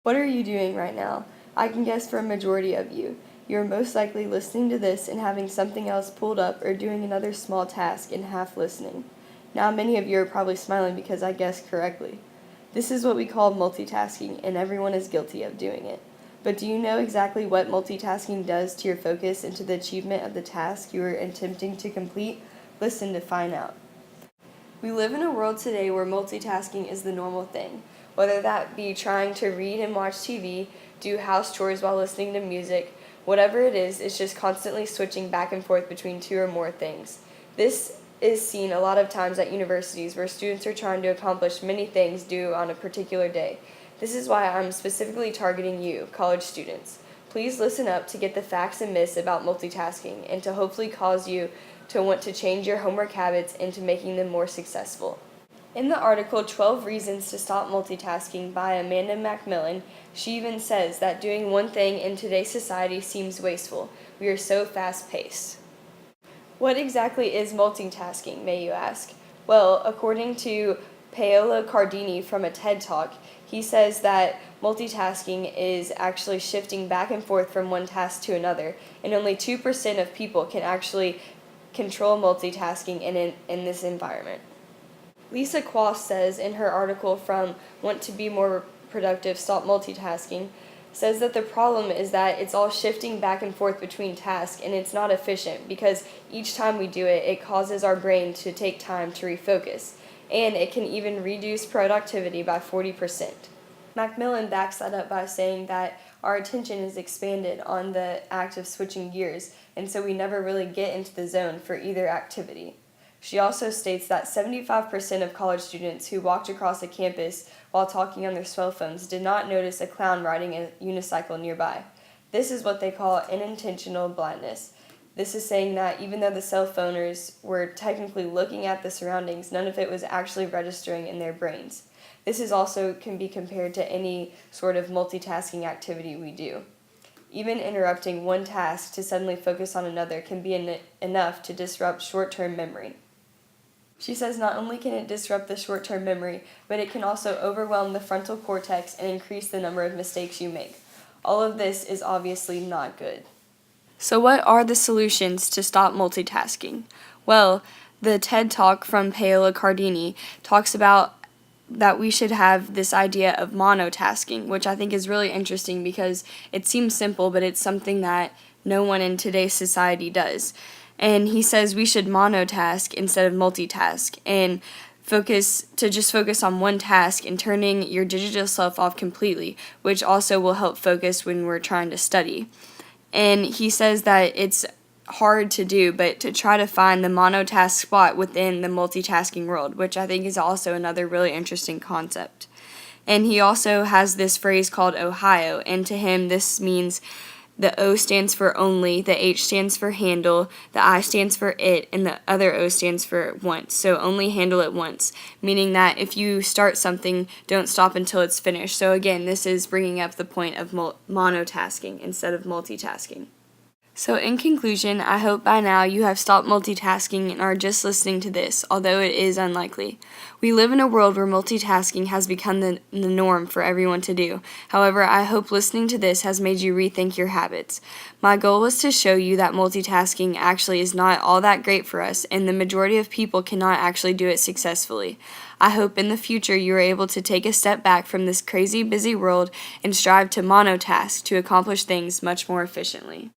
What are you doing right now? I can guess for a majority of you. You're most likely listening to this and having something else pulled up or doing another small task and half listening. Now, many of you are probably smiling because I guessed correctly. This is what we call multitasking, and everyone is guilty of doing it. But do you know exactly what multitasking does to your focus and to the achievement of the task you are attempting to complete? Listen to find out. We live in a world today where multitasking is the normal thing, whether that be trying to read and watch TV, do house chores while listening to music, whatever it is, it's just constantly switching back and forth between two or more things. This is seen a lot of times at universities where students are trying to accomplish many things due on a particular day. This is why I'm specifically targeting you, college students. Please listen up to get the facts and myths about multitasking and to hopefully cause you to want to change your homework habits into making them more successful. In the article 12 Reasons to Stop Multitasking by Amanda Macmillan, she even says that doing one thing in today's society seems wasteful. We are so fast-paced. What exactly is multitasking, may you ask? Well, according to Paolo Cardini from a TED Talk, he says that multitasking is actually shifting back and forth from one task to another, and only 2% of people can actually control multitasking in this environment. Lisa Quast says in her article from Want to Be More Productive, Stop Multitasking, says that the problem is that it's all shifting back and forth between tasks and it's not efficient because each time we do it, it causes our brain to take time to refocus, and it can even reduce productivity by 40%. Macmillan backs that up by saying that our attention is expanded on the act of switching gears, and so we never really get into the zone for either activity. She also states that 75% of college students who walked across a campus while talking on their cell phones did not notice a clown riding a unicycle nearby. This is what they call unintentional blindness. This is saying that even though the cell phoners were technically looking at the surroundings, none of it was actually registering in their brains. This is also can be compared to any sort of multitasking activity we do. Even interrupting one task to suddenly focus on another can be enough to disrupt short-term memory. She says not only can it disrupt the short-term memory, but it can also overwhelm the frontal cortex and increase the number of mistakes you make. All of this is obviously not good. So what are the solutions to stop multitasking? Well, the TED Talk from Paola Cardini talks about that we should have this idea of monotasking, which I think is really interesting because it seems simple, but it's something that no one in today's society does. And he says we should monotask instead of multitask and focus on one task and turning your digital self off completely, which also will help focus when we're trying to study. And he says that it's hard to do, but to try to find the monotask spot within the multitasking world, which I think is also another really interesting concept. And he also has this phrase called Ohio, and to him this means the O stands for only, the H stands for handle, the I stands for it, and the other O stands for once. So only handle it once, meaning that if you start something, don't stop until it's finished. So again, this is bringing up the point of monotasking instead of multitasking. So in conclusion, I hope by now you have stopped multitasking and are just listening to this, although it is unlikely. We live in a world where multitasking has become the norm for everyone to do. However, I hope listening to this has made you rethink your habits. My goal was to show you that multitasking actually is not all that great for us, and the majority of people cannot actually do it successfully. I hope in the future you are able to take a step back from this crazy busy world and strive to monotask to accomplish things much more efficiently.